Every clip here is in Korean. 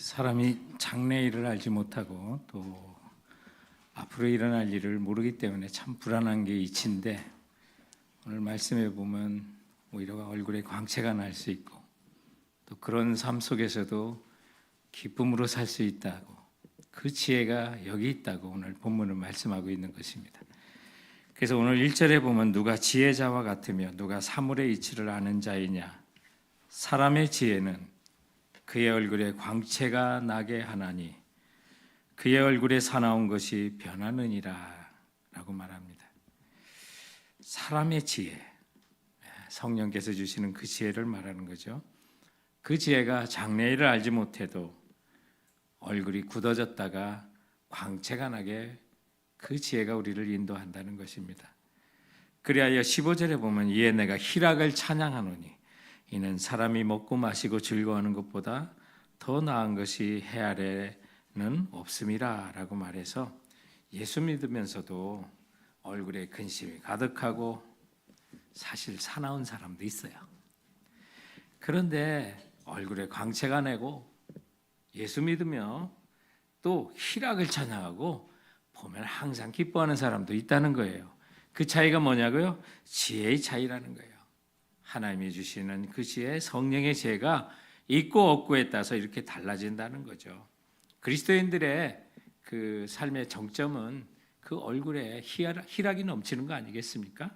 사람이 장래일을 알지 못하고 또 앞으로 일어날 일을 모르기 때문에 참 불안한 게 이치인데, 오늘 말씀해 보면 오히려 얼굴에 광채가 날 수 있고 또 그런 삶 속에서도 기쁨으로 살 수 있다고, 그 지혜가 여기 있다고 오늘 본문을 말씀하고 있는 것입니다. 그래서 오늘 1절에 보면 누가 지혜자와 같으며 누가 사물의 이치를 아는 자이냐, 사람의 지혜는 그의 얼굴에 광채가 나게 하나니 그의 얼굴에 사나운 것이 변하느니라 라고 말합니다. 사람의 지혜, 성령께서 주시는 그 지혜를 말하는 거죠. 그 지혜가 장래일을 알지 못해도 얼굴이 굳어졌다가 광채가 나게 그 지혜가 우리를 인도한다는 것입니다. 그리하여 15절에 보면 이에 내가 희락을 찬양하노니 이는 사람이 먹고 마시고 즐거워하는 것보다 더 나은 것이 해 아래는 없음이라 라고 말해서, 예수 믿으면서도 얼굴에 근심이 가득하고 사실 사나운 사람도 있어요. 그런데 얼굴에 광채가 나고 예수 믿으며 또 희락을 찬양하고 보면 항상 기뻐하는 사람도 있다는 거예요. 그 차이가 뭐냐고요? 지혜의 차이라는 거예요. 하나님이 주시는 그 지혜, 성령의 지혜가 있고 없고에 따라서 이렇게 달라진다는 거죠. 그리스도인들의 그 삶의 정점은 그 얼굴에 희락이 넘치는 거 아니겠습니까?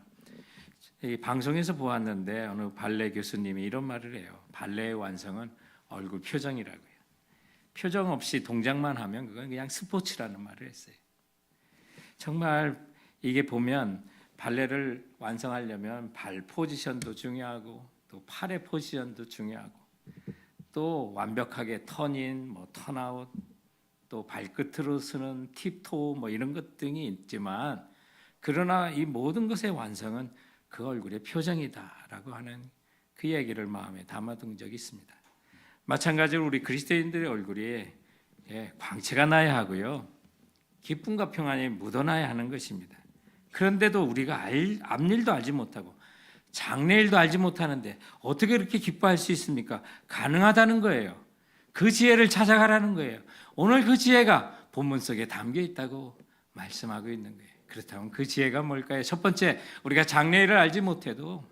이 방송에서 보았는데 어느 발레 교수님이 이런 말을 해요. 발레의 완성은 얼굴 표정이라고요. 표정 없이 동작만 하면 그건 그냥 스포츠라는 말을 했어요. 정말 이게 보면 발레를 완성하려면 발 포지션도 중요하고 또 팔의 포지션도 중요하고 또 완벽하게 턴인, 턴아웃, 또 발끝으로 쓰는 팁토 이런 것 등이 있지만, 그러나 이 모든 것의 완성은 그 얼굴의 표정이다라고 하는 그 얘기를 마음에 담아둔 적이 있습니다. 마찬가지로 우리 그리스도인들의 얼굴이 광채가 나야 하고요, 기쁨과 평안이 묻어나야 하는 것입니다. 그런데도 우리가 앞일도 알지 못하고 장래일도 알지 못하는데 어떻게 그렇게 기뻐할 수 있습니까? 가능하다는 거예요. 그 지혜를 찾아가라는 거예요. 오늘 그 지혜가 본문 속에 담겨 있다고 말씀하고 있는 거예요. 그렇다면 그 지혜가 뭘까요? 첫 번째, 우리가 장래일을 알지 못해도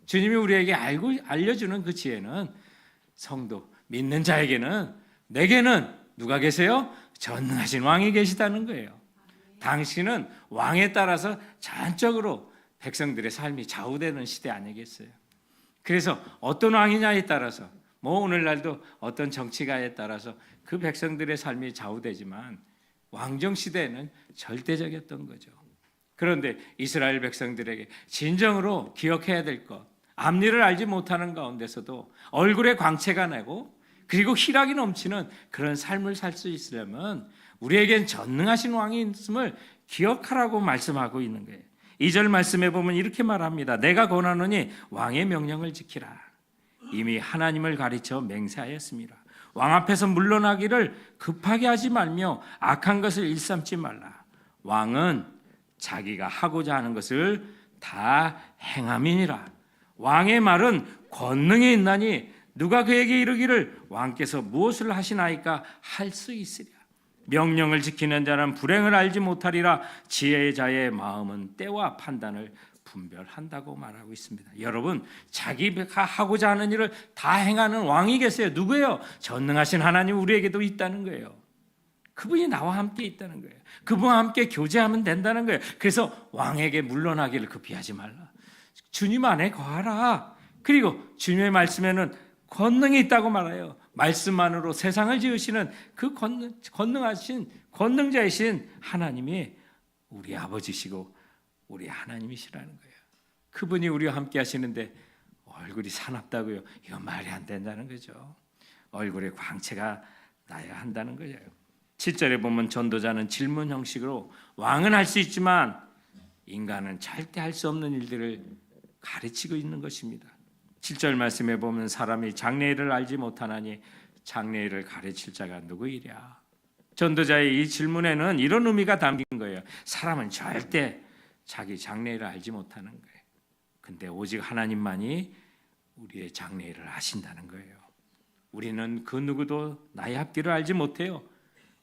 주님이 우리에게 알려주는 그 지혜는, 성도 믿는 자에게는, 내게는 누가 계세요? 전능하신 왕이 계시다는 거예요. 당신은 왕에 따라서 전적으로 백성들의 삶이 좌우되는 시대 아니겠어요? 그래서 어떤 왕이냐에 따라서, 오늘날도 어떤 정치가에 따라서 그 백성들의 삶이 좌우되지만 왕정 시대에는 절대적이었던 거죠. 그런데 이스라엘 백성들에게 진정으로 기억해야 될 것, 앞일을 알지 못하는 가운데서도 얼굴에 광채가 나고 그리고 희락이 넘치는 그런 삶을 살 수 있으려면 우리에겐 전능하신 왕이 있음을 기억하라고 말씀하고 있는 거예요. 2절 말씀에 보면 이렇게 말합니다. 내가 권하노니 왕의 명령을 지키라. 이미 하나님을 가르쳐 맹세하였습니다. 왕 앞에서 물러나기를 급하게 하지 말며 악한 것을 일삼지 말라. 왕은 자기가 하고자 하는 것을 다 행함이니라. 왕의 말은 권능이 있나니 누가 그에게 이르기를 왕께서 무엇을 하시나이까 할 수 있으랴. 명령을 지키는 자는 불행을 알지 못하리라. 지혜의 자의 마음은 때와 판단을 분별한다고 말하고 있습니다. 여러분, 자기가 하고자 하는 일을 다 행하는 왕이 계세요. 누구예요? 전능하신 하나님 우리에게도 있다는 거예요. 그분이 나와 함께 있다는 거예요. 그분과 함께 교제하면 된다는 거예요. 그래서 왕에게 물러나기를 급히 하지 말라. 주님 안에 거하라. 그리고 주님의 말씀에는 권능이 있다고 말해요. 말씀만으로 세상을 지으시는 그 권능자이신 하나님이 우리 아버지시고 우리 하나님이시라는 거예요. 그분이 우리와 함께 하시는데 얼굴이 사납다고요? 이건 말이 안 된다는 거죠. 얼굴에 광채가 나야 한다는 거예요. 7절에 보면 전도자는 질문 형식으로 왕은 할 수 있지만 인간은 절대 할 수 없는 일들을 가르치고 있는 것입니다. 7절 말씀에 보면 사람이 장래일을 알지 못하나니 장래일을 가르칠 자가 누구이랴. 전도자의 이 질문에는 이런 의미가 담긴 거예요. 사람은 절대 자기 장래일을 알지 못하는 거예요. 근데 오직 하나님만이 우리의 장래일을 아신다는 거예요. 우리는 그 누구도 나의 앞길을 알지 못해요.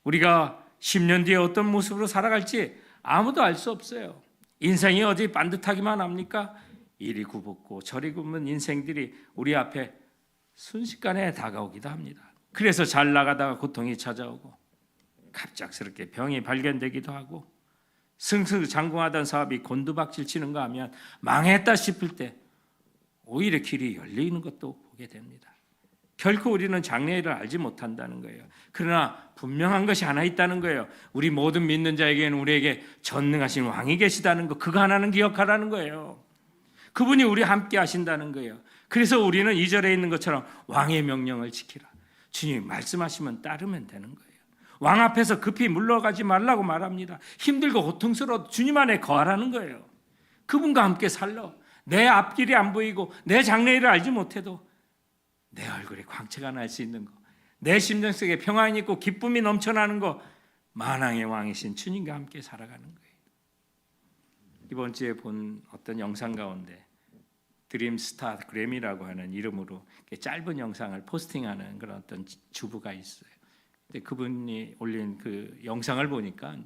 우리가 10년 뒤에 어떤 모습으로 살아갈지 아무도 알 수 없어요. 인생이 어디 반듯하기만 합니까? 이리 굽었고 저리 굽는 인생들이 우리 앞에 순식간에 다가오기도 합니다. 그래서 잘 나가다가 고통이 찾아오고 갑작스럽게 병이 발견되기도 하고 승승장구하던 사업이 곤두박질 치는가 하면 망했다 싶을 때 오히려 길이 열리는 것도 보게 됩니다. 결코 우리는 장래일을 알지 못한다는 거예요. 그러나 분명한 것이 하나 있다는 거예요. 우리 모든 믿는 자에게는 우리에게 전능하신 왕이 계시다는 거, 그거 하나는 기억하라는 거예요. 그분이 우리 함께 하신다는 거예요. 그래서 우리는 2절에 있는 것처럼 왕의 명령을 지키라. 주님이 말씀하시면 따르면 되는 거예요. 왕 앞에서 급히 물러가지 말라고 말합니다. 힘들고 고통스러워도 주님 안에 거하라는 거예요. 그분과 함께 살러 내 앞길이 안 보이고 내 장래일을 알지 못해도 내 얼굴에 광채가 날 수 있는 거, 내 심정 속에 평안이 있고 기쁨이 넘쳐나는 거, 만왕의 왕이신 주님과 함께 살아가는 거예요. 이번 주에 본 어떤 영상 가운데 드림스타그램이라고 하는 이름으로 짧은 영상을 포스팅하는 그런 어떤 주부가 있어요. 근데 그분이 올린 그 영상을 보니까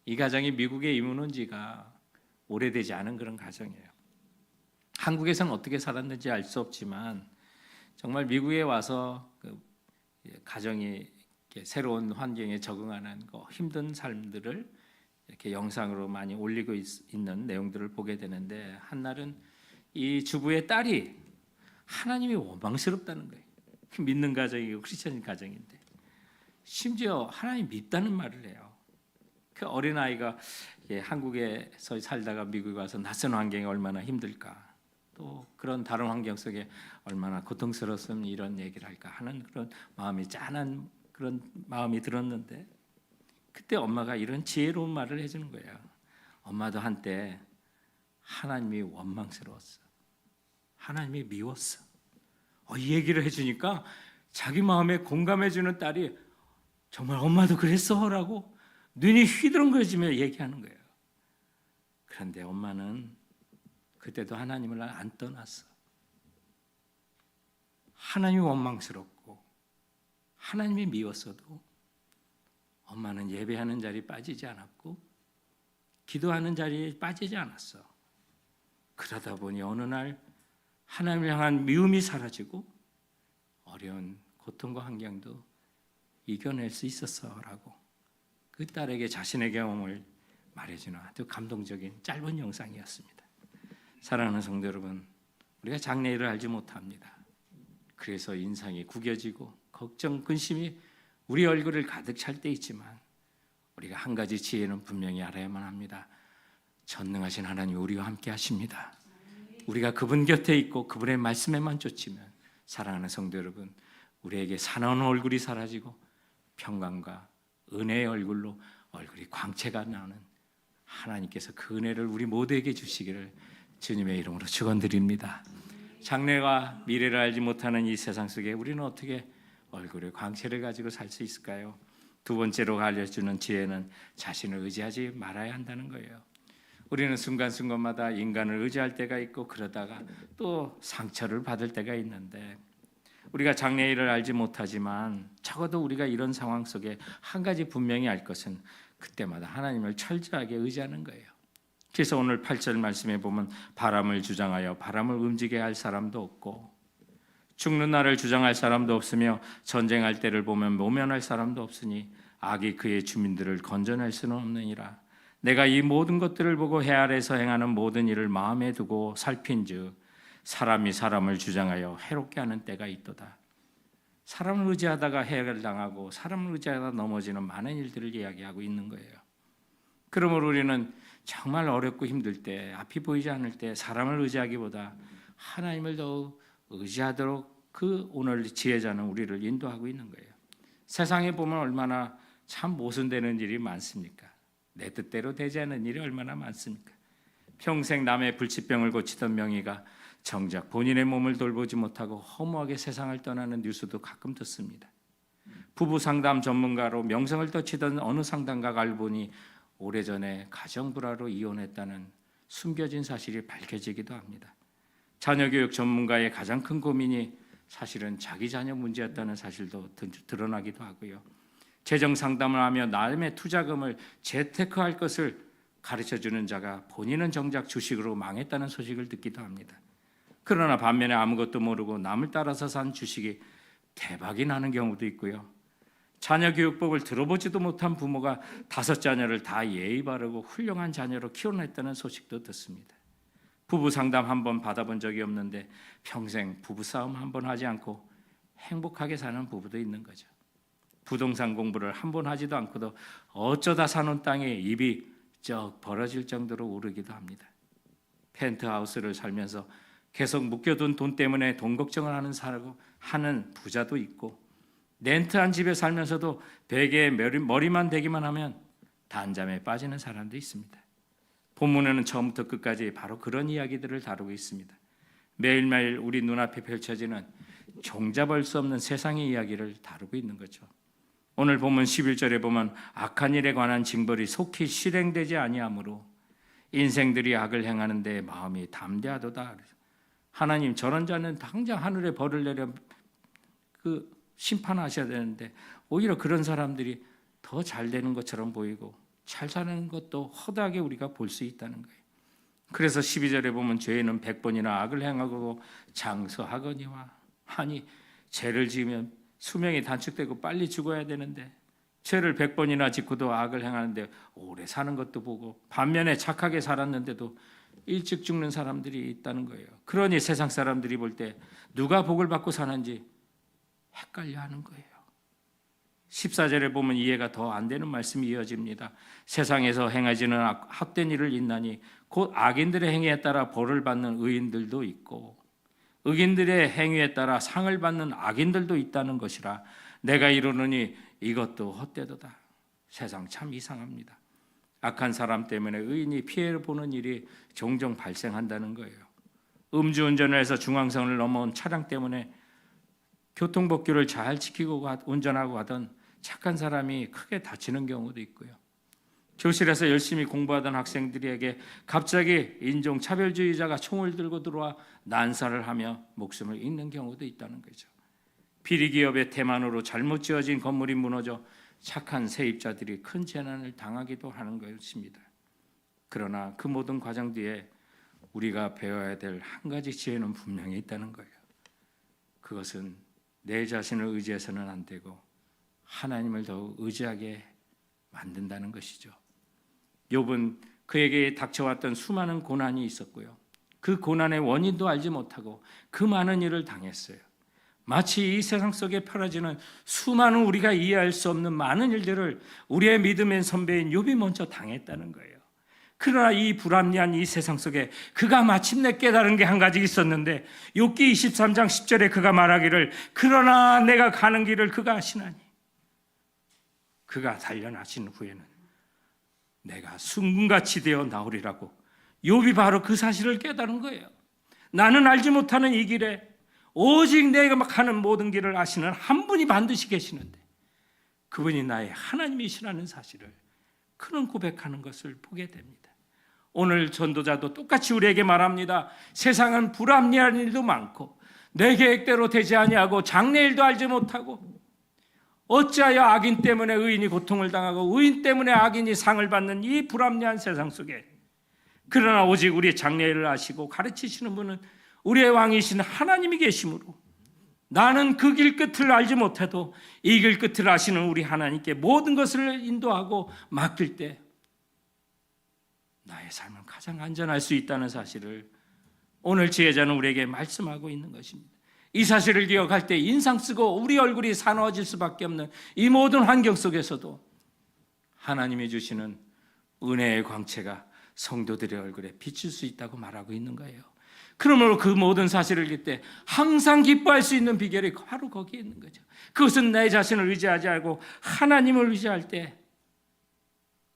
이 가정이 미국에 이민 온 지가 오래되지 않은 그런 가정이에요. 한국에서는 어떻게 살았는지 알 수 없지만 정말 미국에 와서 그 가정이 새로운 환경에 적응하는 그 힘든 삶들을 이렇게 영상으로 많이 올리고 있는 내용들을 보게 되는데 한날은 이 주부의 딸이 하나님이 원망스럽다는 거예요. 믿는 가정이고 크리스천 가정인데 심지어 하나님 밉다는 말을 해요. 그 어린아이가 한국에서 살다가 미국에 와서 낯선 환경이 얼마나 힘들까, 또 그런 다른 환경 속에 얼마나 고통스러웠으면 이런 얘기를 할까 하는 그런 마음이 짠한 그런 마음이 들었는데 그때 엄마가 이런 지혜로운 말을 해주는 거예요. 엄마도 한때 하나님이 원망스러웠어. 하나님이 미웠어. 이 얘기를 해주니까 자기 마음에 공감해주는 딸이 정말 엄마도 그랬어? 라고 눈이 휘둥그레지며 얘기하는 거예요. 그런데 엄마는 그때도 하나님을 안 떠났어. 하나님이 원망스럽고 하나님이 미웠어도 엄마는 예배하는 자리에 빠지지 않았고 기도하는 자리에 빠지지 않았어. 그러다 보니 어느 날 하나님을 향한 미움이 사라지고 어려운 고통과 환경도 이겨낼 수 있었어라고 그 딸에게 자신의 경험을 말해주는 아주 감동적인 짧은 영상이었습니다. 사랑하는 성도 여러분, 우리가 장래일을 알지 못합니다. 그래서 인상이 구겨지고 걱정, 근심이 우리 얼굴을 가득 찰 때 있지만 우리가 한 가지 지혜는 분명히 알아야만 합니다. 전능하신 하나님 우리와 함께 하십니다. 우리가 그분 곁에 있고 그분의 말씀에만 쫓으면 사랑하는 성도 여러분, 우리에게 사나운 얼굴이 사라지고 평강과 은혜의 얼굴로 얼굴이 광채가 나는 하나님께서 그 은혜를 우리 모두에게 주시기를 주님의 이름으로 축원드립니다. 장래와 미래를 알지 못하는 이 세상 속에 우리는 어떻게 얼굴에 광채를 가지고 살 수 있을까요? 두 번째로 알려주는 지혜는 자신을 의지하지 말아야 한다는 거예요. 우리는 순간순간마다 인간을 의지할 때가 있고 그러다가 또 상처를 받을 때가 있는데 우리가 장래일을 알지 못하지만 적어도 우리가 이런 상황 속에 한 가지 분명히 알 것은 그때마다 하나님을 철저하게 의지하는 거예요. 그래서 오늘 8절 말씀에 보면 바람을 주장하여 바람을 움직여야 할 사람도 없고 죽는 날을 주장할 사람도 없으며 전쟁할 때를 보면 모면할 사람도 없으니 악이 그의 주민들을 건져낼 수는 없느니라. 내가 이 모든 것들을 보고 해 아래에서 행하는 모든 일을 마음에 두고 살핀즉 사람이 사람을 주장하여 해롭게 하는 때가 있도다. 사람을 의지하다가 해를 당하고 사람을 의지하다 넘어지는 많은 일들을 이야기하고 있는 거예요. 그러므로 우리는 정말 어렵고 힘들 때, 앞이 보이지 않을 때 사람을 의지하기보다 하나님을 더욱 의지하도록 그 오늘 지혜자는 우리를 인도하고 있는 거예요. 세상에 보면 얼마나 참 모순되는 일이 많습니까? 내 뜻대로 되지 않는 일이 얼마나 많습니까? 평생 남의 불치병을 고치던 명의가 정작 본인의 몸을 돌보지 못하고 허무하게 세상을 떠나는 뉴스도 가끔 듣습니다. 부부 상담 전문가로 명성을 떨치던 어느 상담가가 알고 보니 오래전에 가정불화로 이혼했다는 숨겨진 사실이 밝혀지기도 합니다. 자녀교육 전문가의 가장 큰 고민이 사실은 자기 자녀 문제였다는 사실도 드러나기도 하고요. 재정 상담을 하며 남의 투자금을 재테크할 것을 가르쳐주는 자가 본인은 정작 주식으로 망했다는 소식을 듣기도 합니다. 그러나 반면에 아무것도 모르고 남을 따라서 산 주식이 대박이 나는 경우도 있고요. 자녀 교육법을 들어보지도 못한 부모가 5 자녀를 다 예의 바르고 훌륭한 자녀로 키워냈다는 소식도 듣습니다. 부부 상담 한 번 받아본 적이 없는데 평생 부부싸움 한 번 하지 않고 행복하게 사는 부부도 있는 거죠. 부동산 공부를 한 번 하지도 않고도 어쩌다 사놓은 땅에 입이 쩍 벌어질 정도로 오르기도 합니다. 펜트하우스를 살면서 계속 묶여둔 돈 때문에 돈 걱정을 하는 부자도 있고, 렌트한 집에 살면서도 베개에 머리만 대기만 하면 단잠에 빠지는 사람도 있습니다. 본문에는 처음부터 끝까지 바로 그런 이야기들을 다루고 있습니다. 매일매일 우리 눈앞에 펼쳐지는 종잡을 수 없는 세상의 이야기를 다루고 있는 거죠. 오늘 본문 11절에 보면 악한 일에 관한 징벌이 속히 실행되지 아니하므로 인생들이 악을 행하는 데 마음이 담대하도다. 하나님, 저런 자는 당장 하늘에 벌을 내려 심판하셔야 되는데 오히려 그런 사람들이 더 잘 되는 것처럼 보이고 잘 사는 것도 허다하게 우리가 볼 수 있다는 거예요. 그래서 12절에 보면 죄인은 100번이나 악을 행하고 장서하거니와, 아니 죄를 지으면 수명이 단축되고 빨리 죽어야 되는데 죄를 100번이나 짓고도 악을 행하는데 오래 사는 것도 보고, 반면에 착하게 살았는데도 일찍 죽는 사람들이 있다는 거예요. 그러니 세상 사람들이 볼 때 누가 복을 받고 사는지 헷갈려 하는 거예요. 14절에 보면 이해가 더 안 되는 말씀이 이어집니다. 세상에서 행하지는 헛된 일을 인나니 곧 악인들의 행위에 따라 벌을 받는 의인들도 있고 의인들의 행위에 따라 상을 받는 악인들도 있다는 것이라 내가 이르노니 이것도 헛되도다. 세상 참 이상합니다. 악한 사람 때문에 의인이 피해를 보는 일이 종종 발생한다는 거예요. 음주운전을 해서 중앙선을 넘어온 차량 때문에 교통법규를 잘 지키고 운전하고 가던 착한 사람이 크게 다치는 경우도 있고요. 교실에서 열심히 공부하던 학생들에게 갑자기 인종차별주의자가 총을 들고 들어와 난사를 하며 목숨을 잃는 경우도 있다는 거죠. 비리기업의 태만으로 잘못 지어진 건물이 무너져 착한 세입자들이 큰 재난을 당하기도 하는 것입니다. 그러나 그 모든 과정 뒤에 우리가 배워야 될 한 가지 지혜는 분명히 있다는 거예요. 그것은 내 자신을 의지해서는 안 되고 하나님을 더욱 의지하게 만든다는 것이죠. 욥은 그에게 닥쳐왔던 수많은 고난이 있었고요. 그 고난의 원인도 알지 못하고 그 많은 일을 당했어요. 마치 이 세상 속에 펼쳐지는 수많은 우리가 이해할 수 없는 많은 일들을 우리의 믿음의 선배인 욥이 먼저 당했다는 거예요. 그러나 이 불합리한 이 세상 속에 그가 마침내 깨달은 게 한 가지 있었는데, 욥기 23장 10절에 그가 말하기를 그러나 내가 가는 길을 그가 아시나니, 그가 단련하신 후에는 내가 순금같이 되어 나오리라고. 욥이 바로 그 사실을 깨달은 거예요. 나는 알지 못하는 이 길에 오직 내가 막 하는 모든 길을 아시는 한 분이 반드시 계시는데 그분이 나의 하나님이시라는 사실을 그는 고백하는 것을 보게 됩니다. 오늘 전도자도 똑같이 우리에게 말합니다. 세상은 불합리한 일도 많고 내 계획대로 되지 아니하고 장래일도 알지 못하고 어찌하여 악인 때문에 의인이 고통을 당하고 의인 때문에 악인이 상을 받는 이 불합리한 세상 속에, 그러나 오직 우리의 장래일을 아시고 가르치시는 분은 우리의 왕이신 하나님이 계시므로 나는 그 길 끝을 알지 못해도 이 길 끝을 아시는 우리 하나님께 모든 것을 인도하고 맡길 때 나의 삶은 가장 안전할 수 있다는 사실을 오늘 지혜자는 우리에게 말씀하고 있는 것입니다. 이 사실을 기억할 때 인상 쓰고 우리 얼굴이 사나워질 수밖에 없는 이 모든 환경 속에서도 하나님이 주시는 은혜의 광채가 성도들의 얼굴에 비칠 수 있다고 말하고 있는 거예요. 그러므로 그 모든 사실을 볼 때 항상 기뻐할 수 있는 비결이 바로 거기에 있는 거죠. 그것은 내 자신을 의지하지 않고 하나님을 의지할 때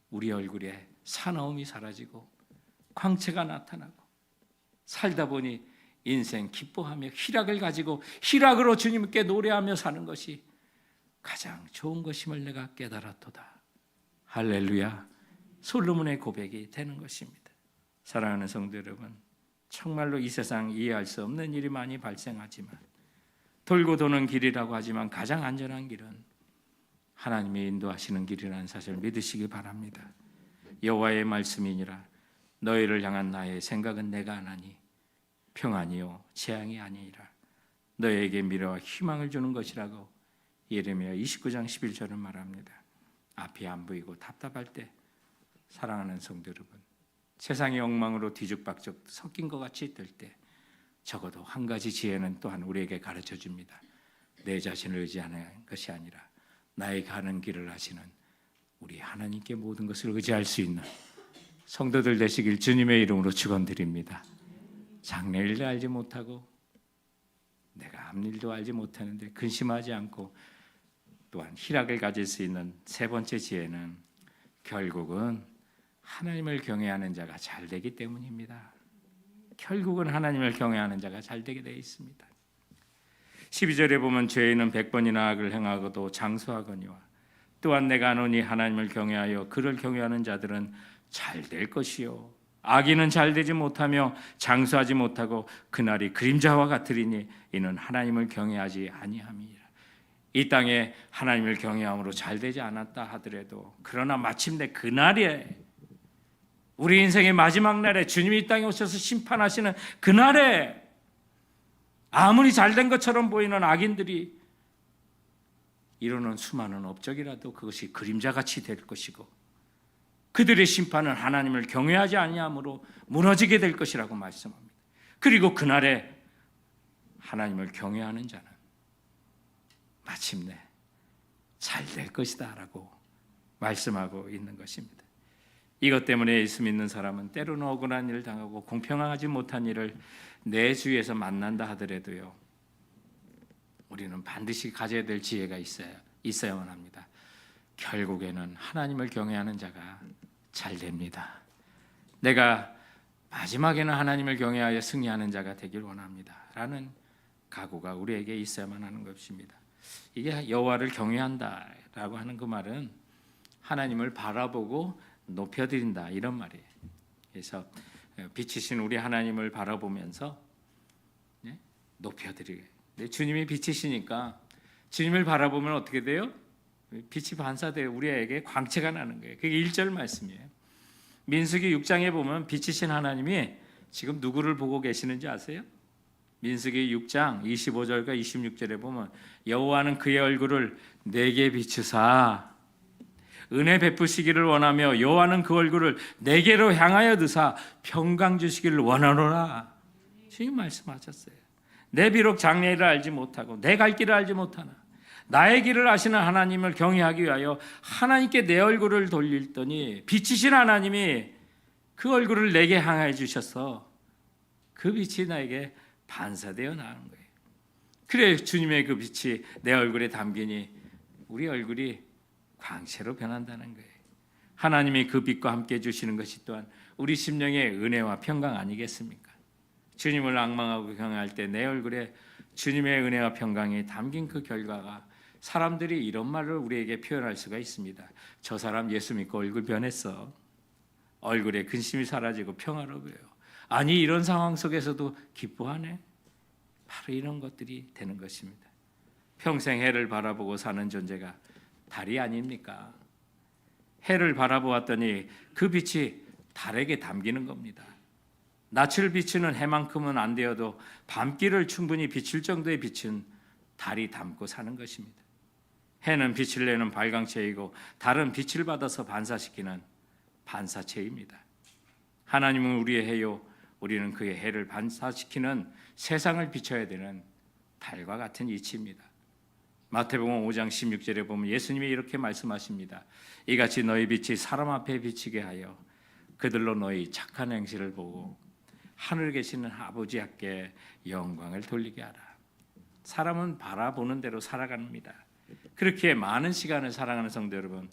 우리 얼굴에 사나움이 사라지고 광채가 나타나고 살다 보니 인생 기뻐하며 희락을 가지고 희락으로 주님께 노래하며 사는 것이 가장 좋은 것임을 내가 깨달았도다. 할렐루야. 솔로몬의 고백이 되는 것입니다. 사랑하는 성도 여러분, 정말로 이 세상 이해할 수 없는 일이 많이 발생하지만 돌고 도는 길이라고 하지만 가장 안전한 길은 하나님이 인도하시는 길이라는 사실을 믿으시기 바랍니다. 여호와의 말씀이니라. 너희를 향한 나의 생각은 내가 아나니 평안이요 재앙이 아니니라. 너희에게 미래와 희망을 주는 것이라고 예레미야 29장 11절은 말합니다. 앞이 안 보이고 답답할 때 사랑하는 성도 여러분, 세상의 엉망으로 뒤죽박죽 섞인 것 같이 될 때 적어도 한 가지 지혜는 또한 우리에게 가르쳐 줍니다. 내 자신을 의지하는 것이 아니라 나의 가는 길을 아시는 우리 하나님께 모든 것을 의지할 수 있는 성도들 되시길 주님의 이름으로 축원드립니다. 장래일도 알지 못하고 내가 앞일도 알지 못하는데 근심하지 않고 또한 희락을 가질 수 있는 세 번째 지혜는 결국은 하나님을 경외하는 자가 잘 되기 때문입니다. 결국은 하나님을 경외하는 자가 잘 되게 되어 있습니다. 12절에 보면 죄인은 100번이나 악을 행하고도 장수하거니와 또한 내가 아노니 하나님을 경외하여 그를 경외하는 자들은 잘 될 것이요 악인은 잘 되지 못하며 장수하지 못하고 그날이 그림자와 같으리니 이는 하나님을 경외하지 아니함이라. 이 땅에 하나님을 경외함으로 잘 되지 않았다 하더라도 그러나 마침내 그날에 우리 인생의 마지막 날에 주님이 이 땅에 오셔서 심판하시는 그날에 아무리 잘된 것처럼 보이는 악인들이 이루는 수많은 업적이라도 그것이 그림자같이 될 것이고 그들의 심판은 하나님을 경외하지 아니함으로 무너지게 될 것이라고 말씀합니다. 그리고 그날에 하나님을 경외하는 자는 마침내 잘 될 것이다 라고 말씀하고 있는 것입니다. 이것 때문에 예수 믿는 사람은 때로는 억울한 일을 당하고 공평하지 못한 일을 내 주위에서 만난다 하더라도요, 우리는 반드시 가져야 될 지혜가 있어야만 합니다. 결국에는 하나님을 경외하는 자가 잘 됩니다. 내가 마지막에는 하나님을 경외하여 승리하는 자가 되길 원합니다 라는 각오가 우리에게 있어야만 하는 것입니다. 이게 여호와를 경외한다라고 하는 그 말은 하나님을 바라보고 높여드린다 이런 말이에요. 그래서 빛이신 우리 하나님을 바라보면서 높여드리게. 주님이 빛이시니까 주님을 바라보면 어떻게 돼요? 빛이 반사되어 우리에게 광채가 나는 거예요. 그게 1절 말씀이에요. 민수기 6장에 보면 빛이신 하나님이 지금 누구를 보고 계시는지 아세요? 민수기 6장 25절과 26절에 보면 여호와는 그의 얼굴을 내게 비추사 은혜 베푸시기를 원하며 여호와는 그 얼굴을 내게로 향하여 드사 평강 주시기를 원하노라. 주님 말씀하셨어요. 내 비록 장래일을 알지 못하고 내 갈 길을 알지 못하나 나의 길을 아시는 하나님을 경외하기 위하여 하나님께 내 얼굴을 돌리더니 빛이신 하나님이 그 얼굴을 내게 향하여 주셔서 그 빛이 나에게 반사되어 나오는 거예요. 그래 주님의 그 빛이 내 얼굴에 담기니 우리 얼굴이 광채로 변한다는 거예요. 하나님이 그 빛과 함께 주시는 것이 또한 우리 심령의 은혜와 평강 아니겠습니까? 주님을 앙망하고 경외할 때 내 얼굴에 주님의 은혜와 평강이 담긴 그 결과가 사람들이 이런 말을 우리에게 표현할 수가 있습니다. 저 사람 예수 믿고 얼굴 변했어. 얼굴에 근심이 사라지고 평화로워요. 아니 이런 상황 속에서도 기뻐하네. 바로 이런 것들이 되는 것입니다. 평생 해를 바라보고 사는 존재가 달이 아닙니까? 해를 바라보았더니 그 빛이 달에게 담기는 겁니다. 낯을 비추는 해만큼은 안 되어도 밤길을 충분히 비출 정도의 빛은 달이 담고 사는 것입니다. 해는 빛을 내는 발광체이고 달은 빛을 받아서 반사시키는 반사체입니다. 하나님은 우리의 해요, 우리는 그의 해를 반사시키는 세상을 비춰야 되는 달과 같은 이치입니다. 마태복음 5장 16절에 보면 예수님이 이렇게 말씀하십니다. 이같이 너희 빛이 사람 앞에 비치게 하여 그들로 너희 착한 행실을 보고 하늘에 계시는 아버지께 영광을 돌리게 하라. 사람은 바라보는 대로 살아갑니다. 그렇게 많은 시간을 살아가는 성도 여러분,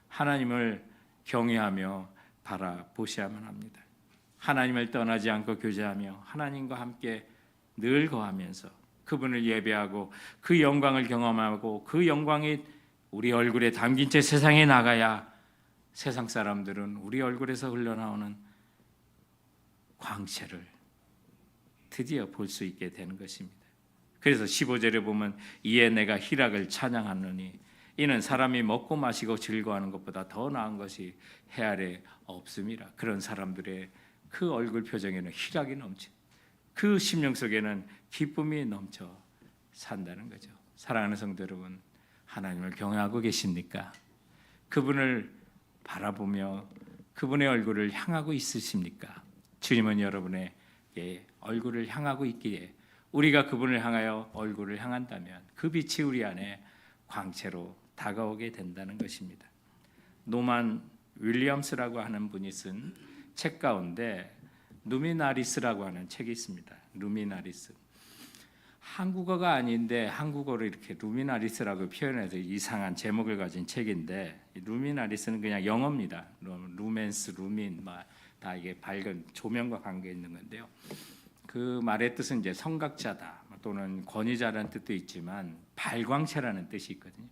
하나님을 경외하며 바라보셔야만 합니다. 하나님을 떠나지 않고 교제하며 하나님과 함께 늘 거하면서 그분을 예배하고 그 영광을 경험하고 그 영광이 우리 얼굴에 담긴 채 세상에 나가야 세상 사람들은 우리 얼굴에서 흘러나오는 광채를 드디어 볼 수 있게 되는 것입니다. 그래서 15절에 보면 이에 내가 희락을 찬양하노니 이는 사람이 먹고 마시고 즐거워하는 것보다 더 나은 것이 해 아래 없음이라. 그런 사람들의 그 얼굴 표정에는 희락이 넘쳐, 그 심령 속에는 기쁨이 넘쳐 산다는 거죠. 사랑하는 성도 여러분, 하나님을 경외하고 계십니까? 그분을 바라보며 그분의 얼굴을 향하고 있으십니까? 주님은 여러분의 얼굴을 향하고 있기에 우리가 그분을 향하여 얼굴을 향한다면 그 빛이 우리 안에 광채로 다가오게 된다는 것입니다. 노만 윌리엄스라고 하는 분이 쓴 책 가운데 루미나리스라고 하는 책이 있습니다. 루미나리스. 한국어가 아닌데 한국어로 이렇게 루미나리스라고 표현해서 이상한 제목을 가진 책인데, 루미나리스는 그냥 영어입니다. 루멘스, 루민, 다 이게 밝은 조명과 관계 있는 건데요. 그 말의 뜻은 이제 성각자다 또는 권위자라는 뜻도 있지만 발광체라는 뜻이 있거든요.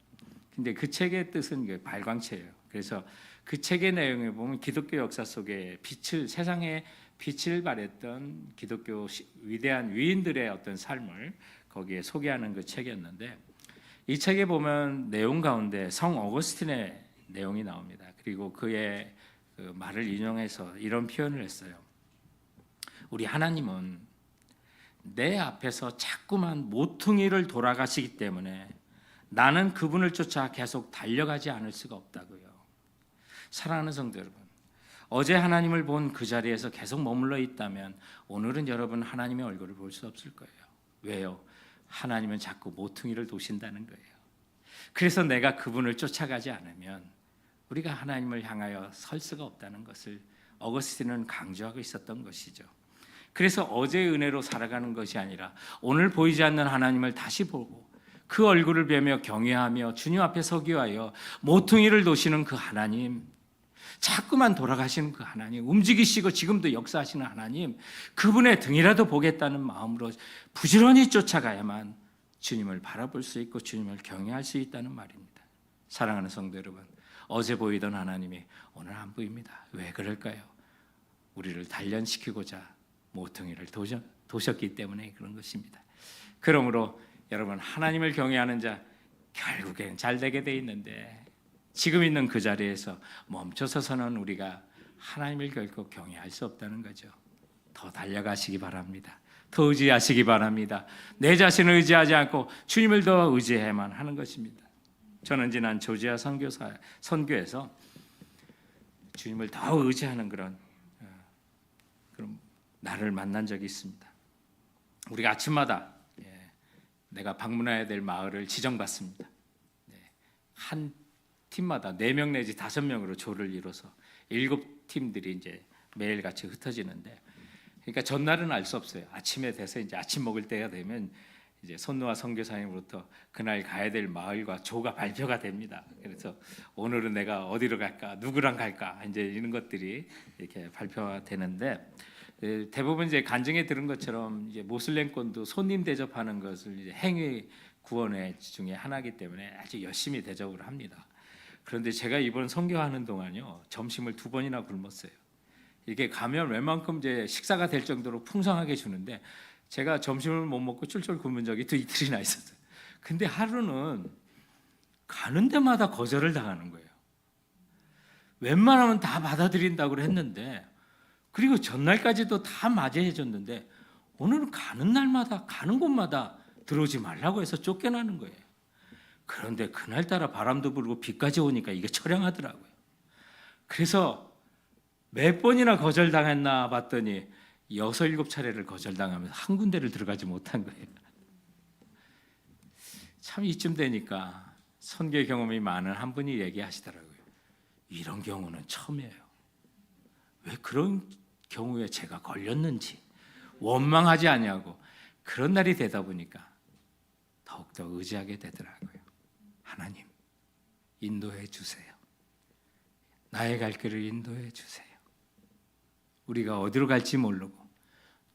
근데 그 책의 뜻은 발광체예요. 그래서 그 책의 내용에 보면 기독교 역사 속에 세상에 빛을 발했던 기독교 위대한 위인들의 어떤 삶을 거기에 소개하는 그 책이었는데, 이 책에 보면 내용 가운데 성 어거스틴의 내용이 나옵니다. 그리고 그의 그 말을 인용해서 이런 표현을 했어요. 우리 하나님은 내 앞에서 자꾸만 모퉁이를 돌아가시기 때문에 나는 그분을 쫓아 계속 달려가지 않을 수가 없다고요. 사랑하는 성도 여러분, 어제 하나님을 본 그 자리에서 계속 머물러 있다면 오늘은 여러분 하나님의 얼굴을 볼 수 없을 거예요. 왜요? 하나님은 자꾸 모퉁이를 도신다는 거예요. 그래서 내가 그분을 쫓아가지 않으면 우리가 하나님을 향하여 설 수가 없다는 것을 어거스틴은 강조하고 있었던 것이죠. 그래서 어제의 은혜로 살아가는 것이 아니라 오늘 보이지 않는 하나님을 다시 보고 그 얼굴을 뵈며 경외하며 주님 앞에 서기 위하여 모퉁이를 도시는 그 하나님, 자꾸만 돌아가시는 그 하나님, 움직이시고 지금도 역사하시는 하나님, 그분의 등이라도 보겠다는 마음으로 부지런히 쫓아가야만 주님을 바라볼 수 있고 주님을 경외할 수 있다는 말입니다. 사랑하는 성도 여러분, 어제 보이던 하나님이 오늘 안 보입니다. 왜 그럴까요? 우리를 단련시키고자 모퉁이를 도셨기 때문에 그런 것입니다. 그러므로 여러분, 하나님을 경외하는 자 결국엔 잘 되게 돼 있는데 지금 있는 그 자리에서 멈춰서서는 우리가 하나님을 결코 경외할 수 없다는 거죠. 더 달려가시기 바랍니다. 더 의지하시기 바랍니다. 내 자신을 의지하지 않고 주님을 더 의지해야만 하는 것입니다. 저는 지난 조지아 선교에서 주님을 더 의지하는 그런 나를 만난 적이 있습니다. 우리가 아침마다 내가 방문해야 될 마을을 지정받습니다. 한 팀마다 4명 내지 5명으로 조를 이뤄서 7팀들이 이제 매일 같이 흩어지는데, 그러니까 전날은 알 수 없어요. 아침에 돼서 이제 아침 먹을 때가 되면 이제 손노아 선교사님으로부터 그날 가야 될 마을과 조가 발표가 됩니다. 그래서 오늘은 내가 어디로 갈까, 누구랑 갈까, 이제 이런 것들이 이렇게 발표가 되는데, 대부분 이제 간증에 들은 것처럼 이제 모슬렘권도 손님 대접하는 것을 이제 행위 구원의 중에 하나이기 때문에 아주 열심히 대접을 합니다. 그런데 제가 이번 선교하는 동안요, 점심을 2번이나 굶었어요. 이게 가면 웬만큼 이제 식사가 될 정도로 풍성하게 주는데 제가 점심을 못 먹고 쫄쫄 굶은 적이 또 이틀이나 있었어요. 근데 하루는 가는 데마다 거절을 당하는 거예요. 웬만하면 다 받아들인다고 했는데, 그리고 전날까지도 다 맞이해 줬는데 오늘은 가는 날마다 가는 곳마다 들어오지 말라고 해서 쫓겨나는 거예요. 그런데 그날따라 바람도 불고 비까지 오니까 이게 처량하더라고요. 그래서 몇 번이나 거절당했나 봤더니 6, 7차례를 거절당하면서 한 군데를 들어가지 못한 거예요. 참 이쯤 되니까 선교 경험이 많은 한 분이 얘기하시더라고요. 이런 경우는 처음이에요. 왜 그런 경우에 제가 걸렸는지 원망하지 아니하고 그런 날이 되다 보니까 더욱더 의지하게 되더라고요. 하나님, 인도해 주세요. 나의 갈 길을 인도해 주세요. 우리가 어디로 갈지 모르고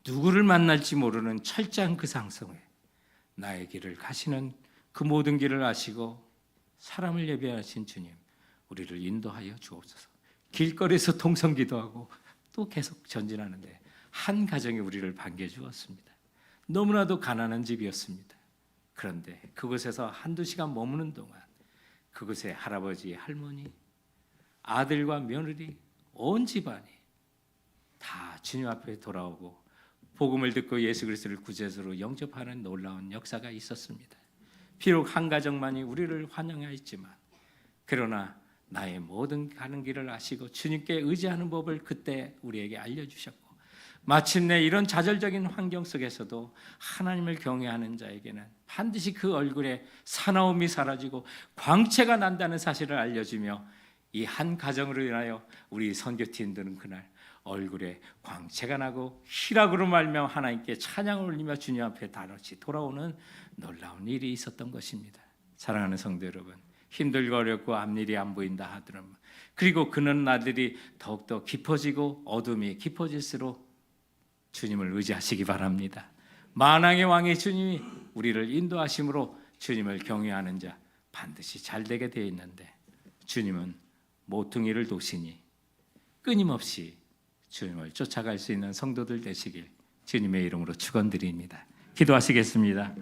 누구를 만날지 모르는 철저한 그 상성에 나의 길을 가시는 그 모든 길을 아시고 사람을 예비하신 주님, 우리를 인도하여 주옵소서. 길거리에서 통성기도하고 또 계속 전진하는데 한 가정이 우리를 반겨 주었습니다. 너무나도 가난한 집이었습니다. 그런데 그곳에서 한두 시간 머무는 동안 그곳에 할아버지, 할머니, 아들과 며느리, 온 집안이 다 주님 앞에 돌아오고 복음을 듣고 예수 그리스도를 구주로 영접하는 놀라운 역사가 있었습니다. 비록 한 가정만이 우리를 환영하였지만 그러나 나의 모든 가는 길을 아시고 주님께 의지하는 법을 그때 우리에게 알려주셨고 마침내 이런 좌절적인 환경 속에서도 하나님을 경외하는 자에게는 반드시 그 얼굴에 사나움이 사라지고 광채가 난다는 사실을 알려주며 이 한 가정으로 인하여 우리 선교팀들은 그날 얼굴에 광채가 나고 희락으로 말며 하나님께 찬양을 올리며 주님 앞에 다시 돌아오는 놀라운 일이 있었던 것입니다. 사랑하는 성도 여러분, 힘들고 어렵고 앞일이 안 보인다 하더라도 그리고 그는 나들이 더욱더 깊어지고 어둠이 깊어질수록 주님을 의지하시기 바랍니다. 만왕의 왕의 주님이 우리를 인도하심으로 주님을 경외하는 자 반드시 잘 되게 되어 있는데 주님은 모퉁이를 도시니 끊임없이 주님을 쫓아갈 수 있는 성도들 되시길 주님의 이름으로 축원드립니다. 기도하시겠습니다.